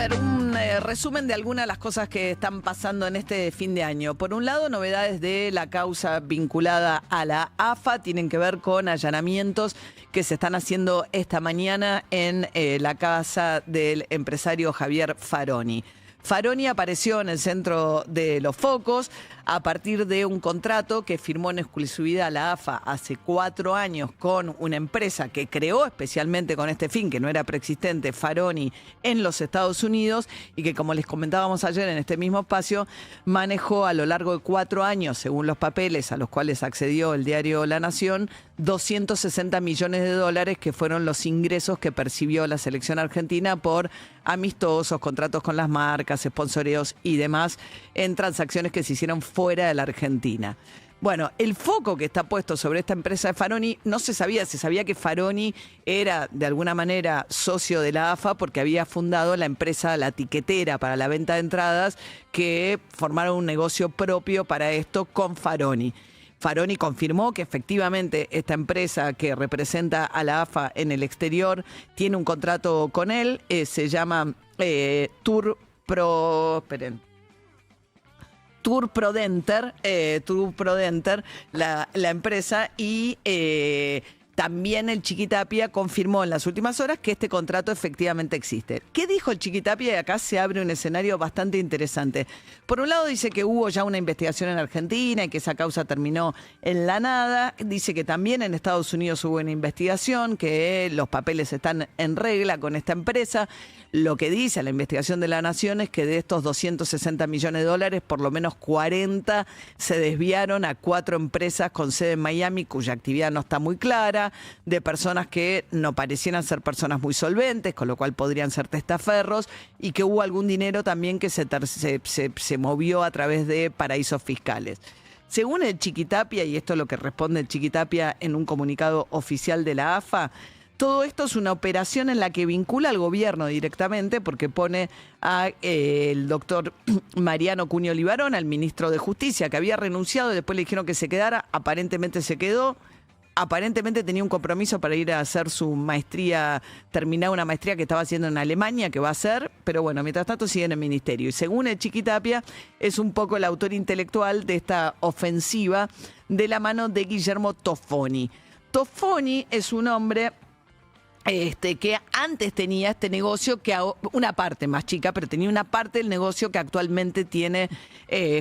ver, un resumen de algunas de las cosas que están pasando en este fin de año. Por un lado, novedades de la causa vinculada a la AFA tienen que ver con allanamientos que se están haciendo esta mañana en la casa del empresario Javier Faroni. Faroni apareció en el centro de los focos a partir de un contrato que firmó en exclusividad la AFA hace 4 años con una empresa que creó especialmente con este fin, que no era preexistente, Faroni, en los Estados Unidos y que, como les comentábamos ayer en este mismo espacio, manejó a lo largo de 4 años, según los papeles a los cuales accedió el diario La Nación, 260 millones de dólares, que fueron los ingresos que percibió la selección argentina por amistosos, contratos con las marcas, sponsoreos y demás en transacciones que se hicieron fuera de la Argentina. Bueno, el foco que está puesto sobre esta empresa de Faroni no se sabía. Se sabía que Faroni era de alguna manera socio de la AFA porque había fundado la empresa La Tiquetera para la venta de entradas, que formaron un negocio propio para esto con Faroni. Faroni confirmó que efectivamente esta empresa que representa a la AFA en el exterior tiene un contrato con él, se llama Tour Prodenter, la empresa, y también el Chiquitapia confirmó en las últimas horas que este contrato efectivamente existe. ¿Qué dijo el Chiquitapia? Y acá se abre un escenario bastante interesante. Por un lado dice que hubo ya una investigación en Argentina y que esa causa terminó en la nada. Dice que también en Estados Unidos hubo una investigación, que los papeles están en regla con esta empresa. Lo que dice la investigación de La Nación es que de estos 260 millones de dólares, por lo menos 40 se desviaron a 4 empresas con sede en Miami, cuya actividad no está muy clara, de personas que no parecieran ser personas muy solventes, con lo cual podrían ser testaferros, y que hubo algún dinero también que se movió a través de paraísos fiscales. Según el Chiquitapia, y esto es lo que responde el Chiquitapia en un comunicado oficial de la AFA, todo esto es una operación en la que vincula al gobierno directamente, porque pone al doctor Mariano Cuño Libarón, al ministro de Justicia, que había renunciado y después le dijeron que se quedara. Aparentemente se quedó. Aparentemente tenía un compromiso para ir a hacer su maestría, terminar una maestría que estaba haciendo en Alemania, que va a hacer, pero bueno, mientras tanto sigue en el ministerio. Y según el Chiquitapia, es un poco el autor intelectual de esta ofensiva de la mano de Guillermo Toffoni. Toffoni es un hombre que antes tenía este negocio, que una parte más chica, pero tenía una parte del negocio que actualmente tiene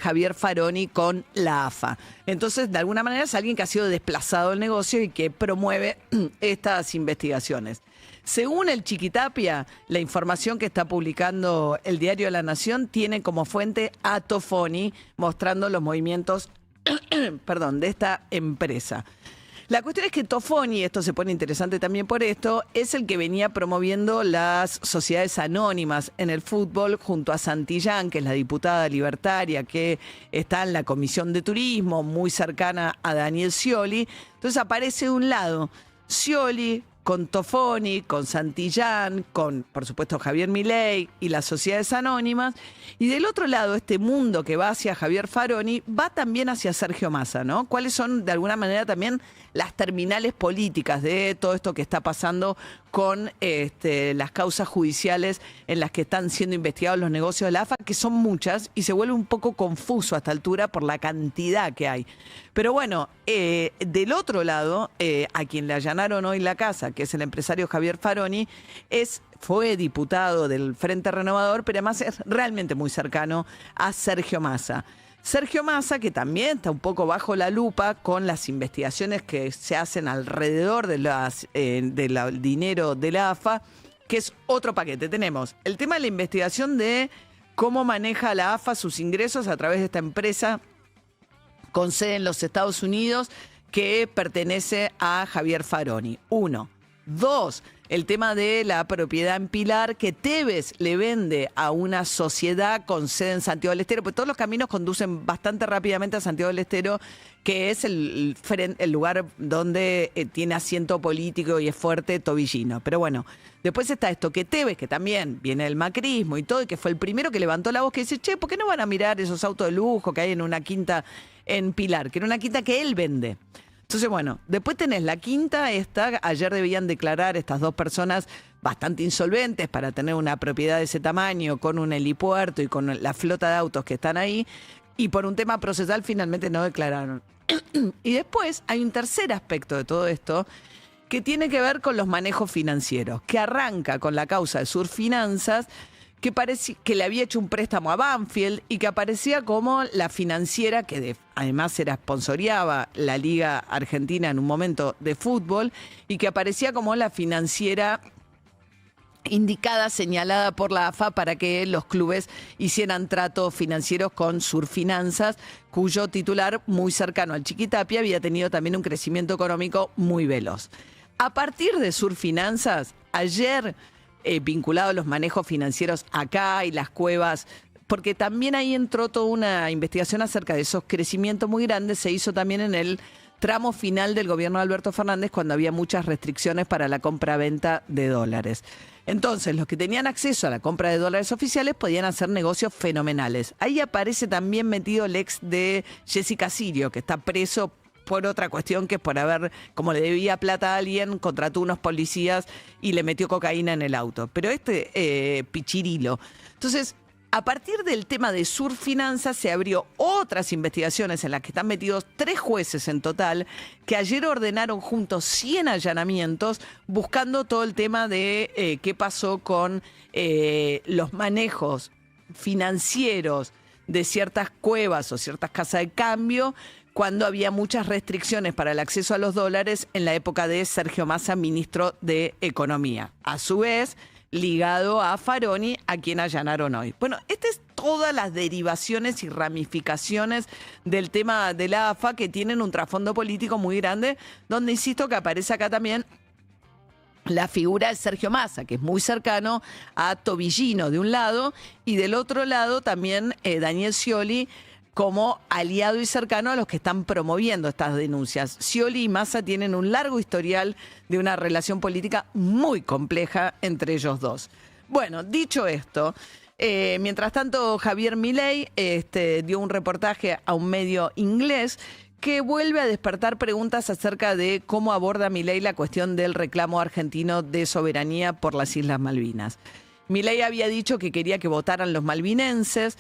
Javier Faroni con la AFA. Entonces, de alguna manera es alguien que ha sido desplazado del negocio y que promueve estas investigaciones. Según el Chiquitapia, la información que está publicando el diario La Nación tiene como fuente a Toffoni, mostrando los movimientos de esta empresa. La cuestión es que Toffoni, esto se pone interesante también por esto, es el que venía promoviendo las sociedades anónimas en el fútbol junto a Santillán, que es la diputada libertaria que está en la Comisión de Turismo, muy cercana a Daniel Scioli. Entonces aparece de un lado Scioli con Toffoni, con Santillán, con, por supuesto, Javier Milei y las sociedades anónimas. Y del otro lado, este mundo que va hacia Javier Faroni va también hacia Sergio Massa, ¿no? ¿Cuáles son, de alguna manera, también las terminales políticas de todo esto que está pasando con las causas judiciales en las que están siendo investigados los negocios de la AFA, que son muchas, y se vuelve un poco confuso a esta altura por la cantidad que hay. Pero bueno, del otro lado, a quien le allanaron hoy la casa, que es el empresario Javier Faroni, fue diputado del Frente Renovador, pero además es realmente muy cercano a Sergio Massa. Sergio Massa, que también está un poco bajo la lupa con las investigaciones que se hacen alrededor del dinero de la AFA, que es otro paquete. Tenemos el tema de la investigación de cómo maneja la AFA sus ingresos a través de esta empresa con sede en los Estados Unidos que pertenece a Javier Faroni. 1. 2. El tema de la propiedad en Pilar, que Tevez le vende a una sociedad con sede en Santiago del Estero, porque todos los caminos conducen bastante rápidamente a Santiago del Estero, que es el lugar donde tiene asiento político y es fuerte Tobillino. Pero bueno, después está esto, que Tevez, que también viene del macrismo y todo, y que fue el primero que levantó la voz, que dice, che, ¿por qué no van a mirar esos autos de lujo que hay en una quinta en Pilar? Que era una quinta que él vende. Entonces, bueno, después tenés la quinta, ayer debían declarar estas dos personas bastante insolventes para tener una propiedad de ese tamaño, con un helipuerto y con la flota de autos que están ahí, y por un tema procesal finalmente no declararon. Y después hay un tercer aspecto de todo esto, que tiene que ver con los manejos financieros, que arranca con la causa de Surfinanzas, que le había hecho un préstamo a Banfield y que aparecía como la financiera que además sponsoreaba la Liga Argentina en un momento de fútbol y que aparecía como la financiera indicada, señalada por la AFA para que los clubes hicieran tratos financieros con Surfinanzas, cuyo titular, muy cercano al Chiquitapia, había tenido también un crecimiento económico muy veloz. A partir de Surfinanzas, ayer, vinculado a los manejos financieros acá y las cuevas, porque también ahí entró toda una investigación acerca de esos crecimientos muy grandes, se hizo también en el tramo final del gobierno de Alberto Fernández, cuando había muchas restricciones para la compra-venta de dólares. Entonces, los que tenían acceso a la compra de dólares oficiales podían hacer negocios fenomenales. Ahí aparece también metido el ex de Jessica Sirio, que está preso por otra cuestión, que es por haber, como le debía plata a alguien, contrató unos policías y le metió cocaína en el auto. Pero pichirilo. Entonces, a partir del tema de Surfinanzas se abrió otras investigaciones en las que están metidos 3 jueces en total, que ayer ordenaron juntos 100 allanamientos buscando todo el tema de qué pasó con los manejos financieros de ciertas cuevas o ciertas casas de cambio, cuando había muchas restricciones para el acceso a los dólares en la época de Sergio Massa, ministro de Economía. A su vez, ligado a Faroni, a quien allanaron hoy. Bueno, estas es todas las derivaciones y ramificaciones del tema de la AFA, que tienen un trasfondo político muy grande, donde insisto que aparece acá también la figura de Sergio Massa, que es muy cercano a Tobillino de un lado, y del otro lado también Daniel Scioli, como aliado y cercano a los que están promoviendo estas denuncias. Scioli y Massa tienen un largo historial de una relación política muy compleja entre ellos dos. Bueno, dicho esto, mientras tanto Javier Milei dio un reportaje a un medio inglés que vuelve a despertar preguntas acerca de cómo aborda Milei la cuestión del reclamo argentino de soberanía por las Islas Malvinas. Milei había dicho que quería que votaran los malvinenses.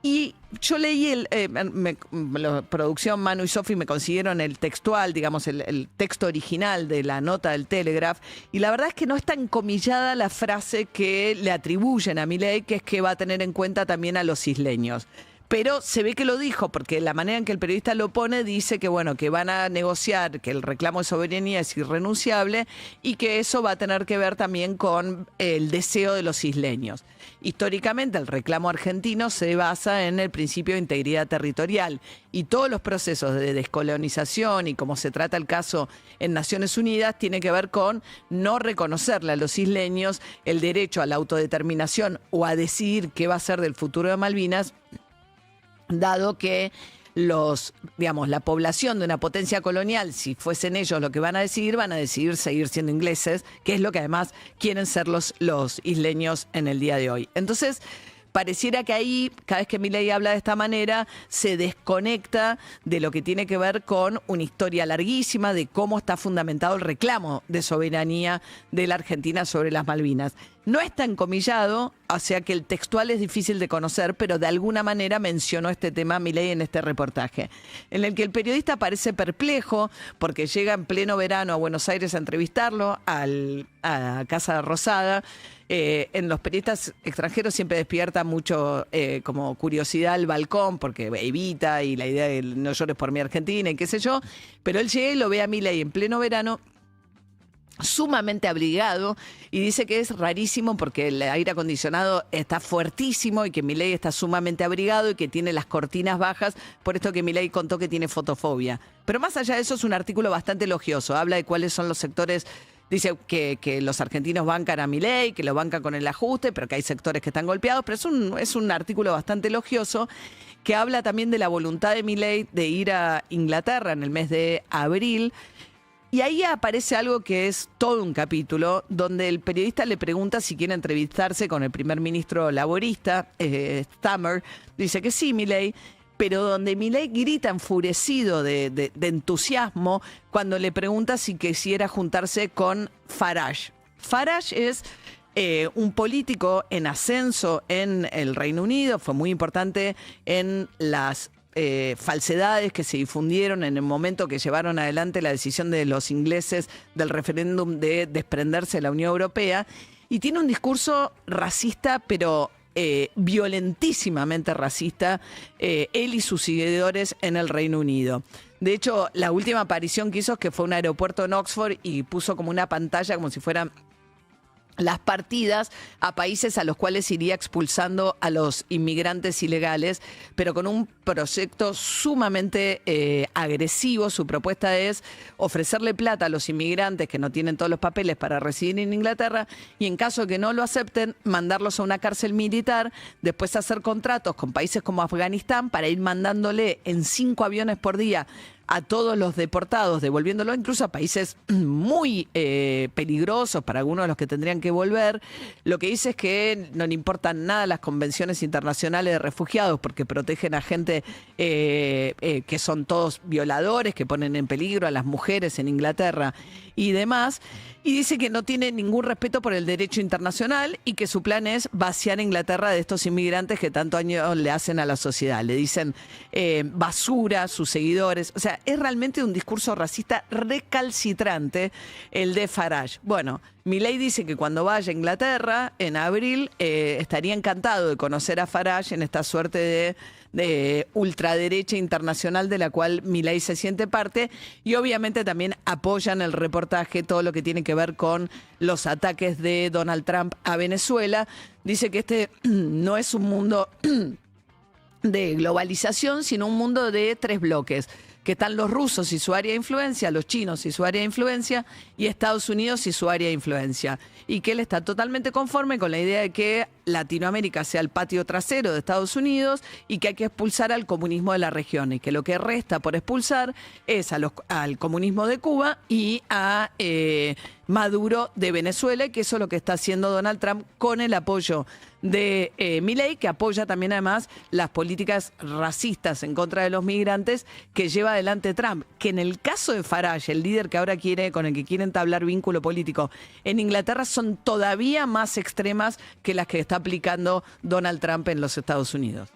Y yo leí la producción Manu y Sofi me consiguieron el textual, digamos, el texto original de la nota del Telegraph, y la verdad es que no está encomillada la frase que le atribuyen a Milei, que es que va a tener en cuenta también a los isleños. Pero se ve que lo dijo, porque la manera en que el periodista lo pone dice que, bueno, que van a negociar, que el reclamo de soberanía es irrenunciable y que eso va a tener que ver también con el deseo de los isleños. Históricamente, el reclamo argentino se basa en el principio de integridad territorial y todos los procesos de descolonización y como se trata el caso en Naciones Unidas tiene que ver con no reconocerle a los isleños el derecho a la autodeterminación o a decidir qué va a ser del futuro de Malvinas, dado que la población de una potencia colonial, si fuesen ellos lo que van a decidir seguir siendo ingleses, que es lo que además quieren ser los isleños en el día de hoy. Entonces, pareciera que ahí, cada vez que Milei habla de esta manera, se desconecta de lo que tiene que ver con una historia larguísima de cómo está fundamentado el reclamo de soberanía de la Argentina sobre las Malvinas. No está encomillado, o sea que el textual es difícil de conocer, pero de alguna manera mencionó este tema Milei en este reportaje, en el que el periodista parece perplejo porque llega en pleno verano a Buenos Aires a entrevistarlo a Casa Rosada. En los periodistas extranjeros siempre despierta mucho como curiosidad el balcón, porque evita y la idea de no llores por mi Argentina y qué sé yo, pero él llega y lo ve a Milei en pleno verano, sumamente abrigado, y dice que es rarísimo porque el aire acondicionado está fuertísimo y que Milei está sumamente abrigado y que tiene las cortinas bajas, por esto que Milei contó que tiene fotofobia. Pero más allá de eso es un artículo bastante elogioso, habla de cuáles son los sectores. Dice que los argentinos bancan a Milei, que lo bancan con el ajuste, pero que hay sectores que están golpeados, pero es un artículo bastante elogioso que habla también de la voluntad de Milei de ir a Inglaterra en el mes de abril. Y ahí aparece algo que es todo un capítulo, donde el periodista le pregunta si quiere entrevistarse con el primer ministro laborista, Stammer. Dice que sí, Milei, pero donde Milei grita enfurecido de entusiasmo cuando le pregunta si quisiera juntarse con Farage. Farage es un político en ascenso en el Reino Unido, fue muy importante en las falsedades que se difundieron en el momento que llevaron adelante la decisión de los ingleses del referéndum de desprenderse de la Unión Europea, y tiene un discurso racista, pero violentísimamente racista, él y sus seguidores en el Reino Unido. De hecho, la última aparición que hizo es que fue a un aeropuerto en Oxford y puso como una pantalla como si fueran las partidas a países a los cuales iría expulsando a los inmigrantes ilegales, pero con un proyecto sumamente agresivo. Su propuesta es ofrecerle plata a los inmigrantes que no tienen todos los papeles para residir en Inglaterra y en caso de que no lo acepten, mandarlos a una cárcel militar, después hacer contratos con países como Afganistán para ir mandándole en 5 aviones por día a todos los deportados, devolviéndolo incluso a países muy peligrosos para algunos de los que tendrían que volver. Lo que dice es que no le importan nada las convenciones internacionales de refugiados porque protegen a gente que son todos violadores, que ponen en peligro a las mujeres en Inglaterra y demás. Y dice que no tiene ningún respeto por el derecho internacional y que su plan es vaciar Inglaterra de estos inmigrantes que tanto daño le hacen a la sociedad. Le dicen basura a sus seguidores. O sea, es realmente un discurso racista recalcitrante el de Farage. Bueno, Milei dice que cuando vaya a Inglaterra en abril estaría encantado de conocer a Farage en esta suerte de ultraderecha internacional de la cual Milei se siente parte, y obviamente también apoyan el reportaje todo lo que tiene que ver con los ataques de Donald Trump a Venezuela. Dice que este no es un mundo de globalización, sino un mundo de 3 bloques, que están los rusos y su área de influencia, los chinos y su área de influencia, y Estados Unidos y su área de influencia. Y que él está totalmente conforme con la idea de que Latinoamérica sea el patio trasero de Estados Unidos y que hay que expulsar al comunismo de la región, y que lo que resta por expulsar es al comunismo de Cuba y a Maduro de Venezuela, y que eso es lo que está haciendo Donald Trump con el apoyo de Milei, que apoya también además las políticas racistas en contra de los migrantes que lleva adelante Trump, que en el caso de Farage, el líder que ahora con el que quiere entablar vínculo político en Inglaterra, son todavía más extremas que las que está aplicando Donald Trump en los Estados Unidos.